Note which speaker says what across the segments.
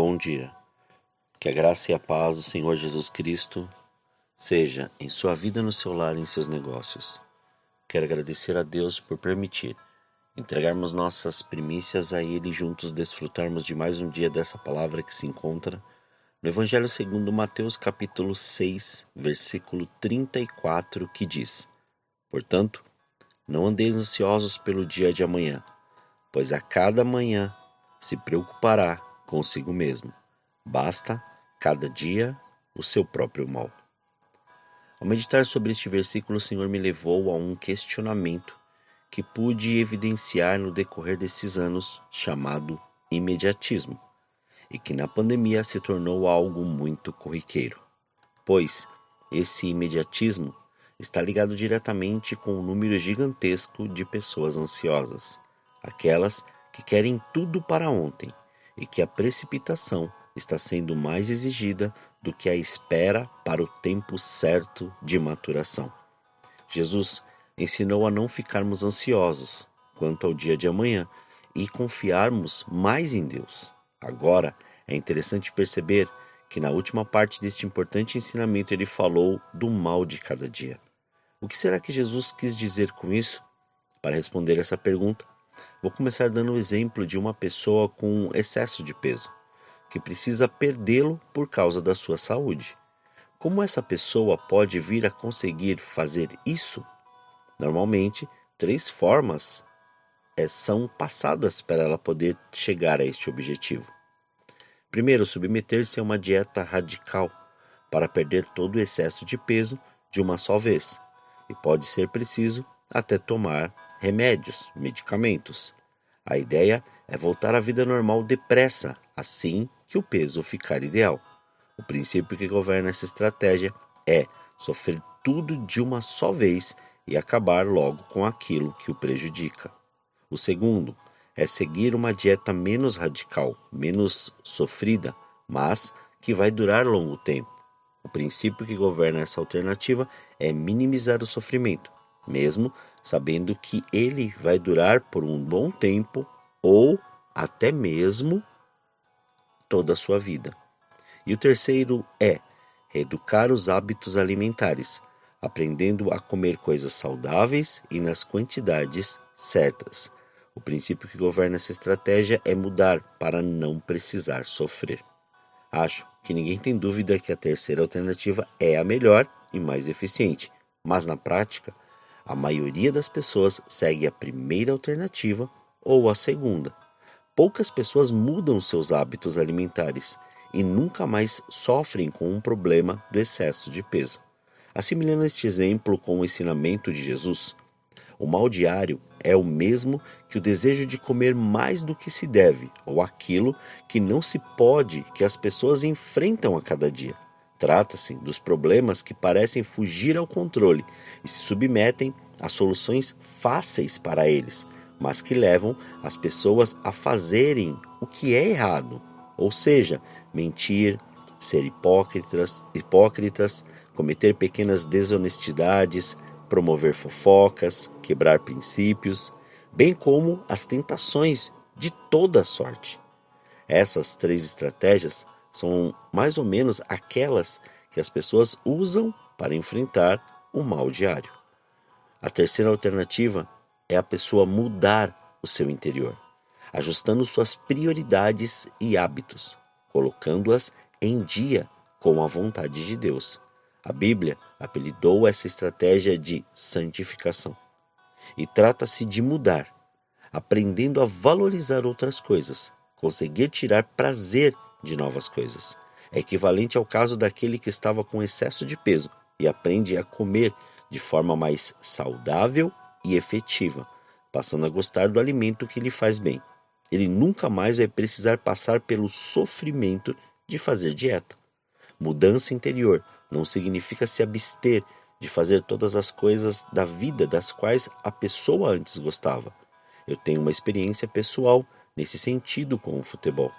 Speaker 1: Bom dia. Que a graça e a paz do Senhor Jesus Cristo seja em sua vida, no seu lar e em seus negócios. Quero agradecer a Deus por permitir entregarmos nossas primícias a Ele e juntos desfrutarmos de mais um dia dessa palavra que se encontra no Evangelho segundo Mateus capítulo 6, versículo 34, que diz: Portanto, não andeis ansiosos pelo dia de amanhã, pois a cada manhã se preocupará consigo mesmo. Basta cada dia o seu próprio mal. Ao meditar sobre este versículo, o Senhor me levou a um questionamento que pude evidenciar no decorrer desses anos, chamado imediatismo, e que na pandemia se tornou algo muito corriqueiro, pois esse imediatismo está ligado diretamente com o número gigantesco de pessoas ansiosas, aquelas que querem tudo para ontem, e que a precipitação está sendo mais exigida do que a espera para o tempo certo de maturação. Jesus ensinou a não ficarmos ansiosos quanto ao dia de amanhã e confiarmos mais em Deus. Agora, é interessante perceber que na última parte deste importante ensinamento ele falou do mal de cada dia. O que será que Jesus quis dizer com isso? Para responder essa pergunta, vou começar dando o exemplo de uma pessoa com excesso de peso, que precisa perdê-lo por causa da sua saúde. Como essa pessoa pode vir a conseguir fazer isso? Normalmente, 3 formas são passadas para ela poder chegar a este objetivo. Primeiro, submeter-se a uma dieta radical para perder todo o excesso de peso de uma só vez. E pode ser preciso até tomar remédios, medicamentos. A ideia é voltar à vida normal depressa, assim que o peso ficar ideal. O princípio que governa essa estratégia é sofrer tudo de uma só vez e acabar logo com aquilo que o prejudica. O segundo é seguir uma dieta menos radical, menos sofrida, mas que vai durar longo tempo. O princípio que governa essa alternativa é minimizar o sofrimento, mesmo sabendo que ele vai durar por um bom tempo ou até mesmo toda a sua vida. E o terceiro é reeducar os hábitos alimentares, aprendendo a comer coisas saudáveis e nas quantidades certas. O princípio que governa essa estratégia é mudar para não precisar sofrer. Acho que ninguém tem dúvida que a terceira alternativa é a melhor e mais eficiente, mas na prática, a maioria das pessoas segue a primeira alternativa ou a segunda. Poucas pessoas mudam seus hábitos alimentares e nunca mais sofrem com um problema do excesso de peso. Assimilando este exemplo com o ensinamento de Jesus, o mal diário é o mesmo que o desejo de comer mais do que se deve, ou aquilo que não se pode, que as pessoas enfrentam a cada dia. Trata-se dos problemas que parecem fugir ao controle e se submetem a soluções fáceis para eles, mas que levam as pessoas a fazerem o que é errado, ou seja, mentir, ser hipócritas, cometer pequenas desonestidades, promover fofocas, quebrar princípios, bem como as tentações de toda sorte. Essas 3 estratégias são mais ou menos aquelas que as pessoas usam para enfrentar o mal diário. A terceira alternativa é a pessoa mudar o seu interior, ajustando suas prioridades e hábitos, colocando-as em dia com a vontade de Deus. A Bíblia apelidou essa estratégia de santificação. E trata-se de mudar, aprendendo a valorizar outras coisas, conseguir tirar prazer de novas coisas. É equivalente ao caso daquele que estava com excesso de peso e aprende a comer de forma mais saudável e efetiva, passando a gostar do alimento que lhe faz bem. Ele nunca mais vai precisar passar pelo sofrimento de fazer dieta. Mudança interior não significa se abster de fazer todas as coisas da vida das quais a pessoa antes gostava. Eu tenho uma experiência pessoal nesse sentido com o futebol.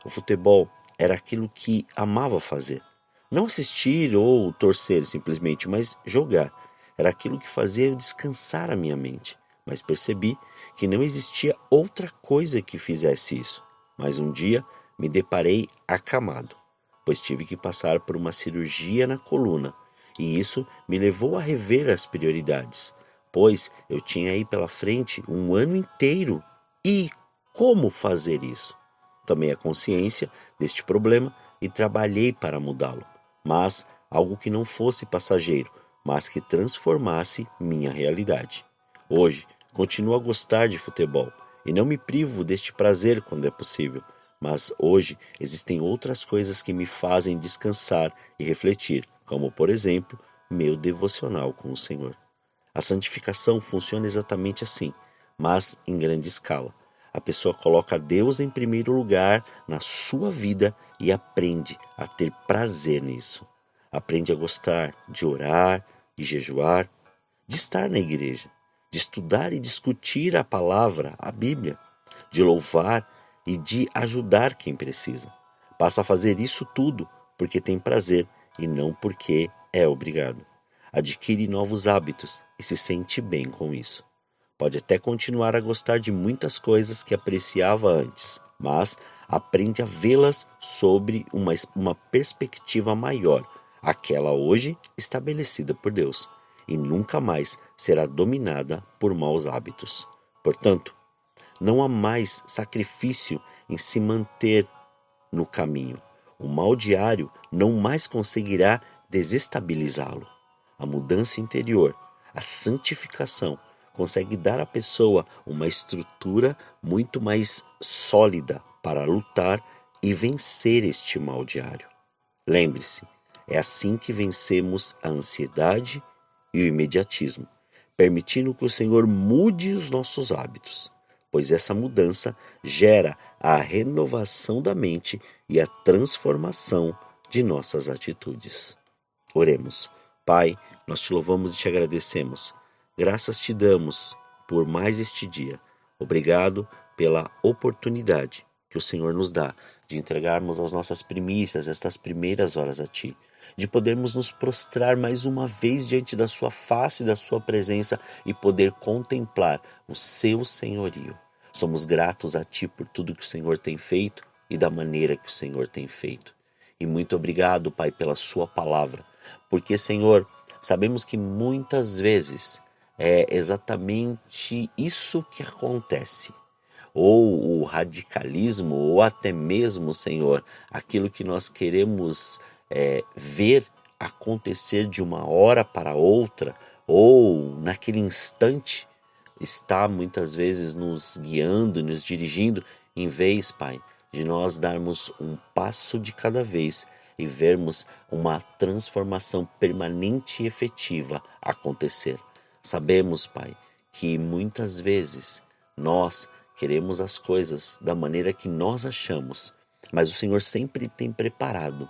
Speaker 1: O futebol era aquilo que amava fazer. Não assistir ou torcer simplesmente, mas jogar. Era aquilo que fazia eu descansar a minha mente. Mas percebi que não existia outra coisa que fizesse isso. Mas um dia me deparei acamado, pois tive que passar por uma cirurgia na coluna, e isso me levou a rever as prioridades, pois eu tinha aí pela frente um ano inteiro. E como fazer isso? Tomei a consciência deste problema e trabalhei para mudá-lo, mas algo que não fosse passageiro, mas que transformasse minha realidade. Hoje, continuo a gostar de futebol e não me privo deste prazer quando é possível, mas hoje existem outras coisas que me fazem descansar e refletir, como, por exemplo, meu devocional com o Senhor. A santificação funciona exatamente assim, mas em grande escala. A pessoa coloca Deus em primeiro lugar na sua vida e aprende a ter prazer nisso. Aprende a gostar de orar, de jejuar, de estar na igreja, de estudar e discutir a palavra, a Bíblia, de louvar e de ajudar quem precisa. Passa a fazer isso tudo porque tem prazer e não porque é obrigado. Adquire novos hábitos e se sente bem com isso. Pode até continuar a gostar de muitas coisas que apreciava antes, mas aprende a vê-las sobre uma perspectiva maior, aquela hoje estabelecida por Deus, e nunca mais será dominada por maus hábitos. Portanto, não há mais sacrifício em se manter no caminho. O mal diário não mais conseguirá desestabilizá-lo. A mudança interior, a santificação, consegue dar à pessoa uma estrutura muito mais sólida para lutar e vencer este mal diário. Lembre-se, é assim que vencemos a ansiedade e o imediatismo, permitindo que o Senhor mude os nossos hábitos, pois essa mudança gera a renovação da mente e a transformação de nossas atitudes. Oremos. Pai, nós te louvamos e te agradecemos. Graças te damos por mais este dia. Obrigado pela oportunidade que o Senhor nos dá de entregarmos as nossas primícias, estas primeiras horas a Ti, de podermos nos prostrar mais uma vez diante da Sua face, da Sua presença e poder contemplar o Seu senhorio. Somos gratos a Ti por tudo que o Senhor tem feito e da maneira que o Senhor tem feito. E muito obrigado, Pai, pela Sua palavra, porque, Senhor, sabemos que muitas vezes é exatamente isso que acontece, ou o radicalismo, ou até mesmo, Senhor, aquilo que nós queremos ver acontecer de uma hora para outra, ou naquele instante, está muitas vezes nos guiando, nos dirigindo, em vez, Pai, de nós darmos um passo de cada vez e vermos uma transformação permanente e efetiva acontecer. Sabemos, Pai, que muitas vezes nós queremos as coisas da maneira que nós achamos, mas o Senhor sempre tem preparado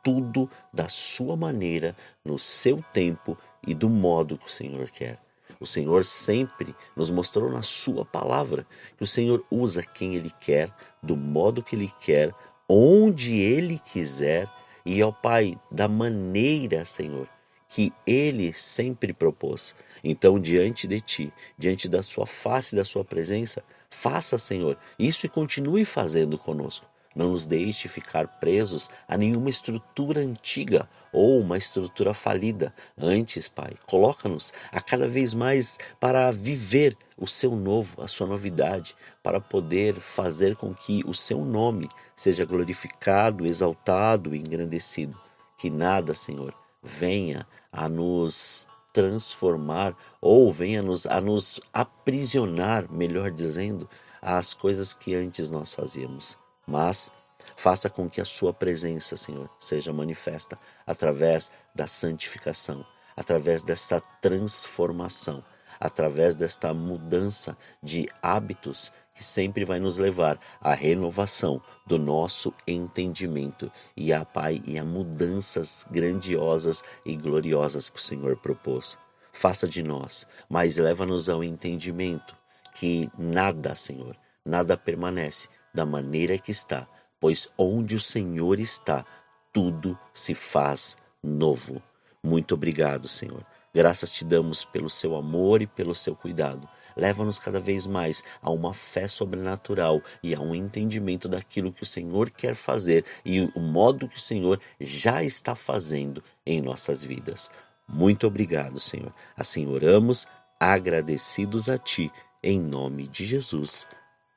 Speaker 1: tudo da sua maneira, no seu tempo e do modo que o Senhor quer. O Senhor sempre nos mostrou na sua palavra que o Senhor usa quem Ele quer, do modo que Ele quer, onde Ele quiser e, ó Pai, da maneira, Senhor, que Ele sempre propôs. Então, diante de Ti, diante da Sua face, da Sua presença, faça, Senhor, isso e continue fazendo conosco. Não nos deixe ficar presos a nenhuma estrutura antiga ou uma estrutura falida. Antes, Pai, coloca-nos a cada vez mais para viver o Seu novo, a Sua novidade, para poder fazer com que o Seu nome seja glorificado, exaltado e engrandecido. Que nada, Senhor, venha a nos transformar ou venha a nos aprisionar, melhor dizendo, às coisas que antes nós fazíamos. Mas faça com que a sua presença, Senhor, seja manifesta através da santificação, através dessa transformação, através desta mudança de hábitos que sempre vai nos levar à renovação do nosso entendimento e a Pai e a mudanças grandiosas e gloriosas que o Senhor propôs. Faça de nós, mas leva-nos ao entendimento que nada, Senhor, nada permanece da maneira que está, pois onde o Senhor está, tudo se faz novo. Muito obrigado, Senhor. Graças te damos pelo seu amor e pelo seu cuidado. leva-nos cada vez mais a uma fé sobrenatural e a um entendimento daquilo que o Senhor quer fazer e o modo que o Senhor já está fazendo em nossas vidas. Muito obrigado, Senhor. Assim oramos, agradecidos a Ti, em nome de Jesus.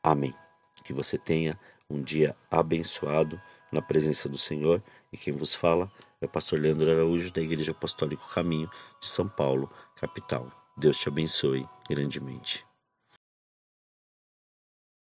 Speaker 1: Amém. Que você tenha um dia abençoado na presença do Senhor. E quem vos fala é o pastor Leandro Araújo, da Igreja Apostólico Caminho de São Paulo, capital. Deus te abençoe grandemente.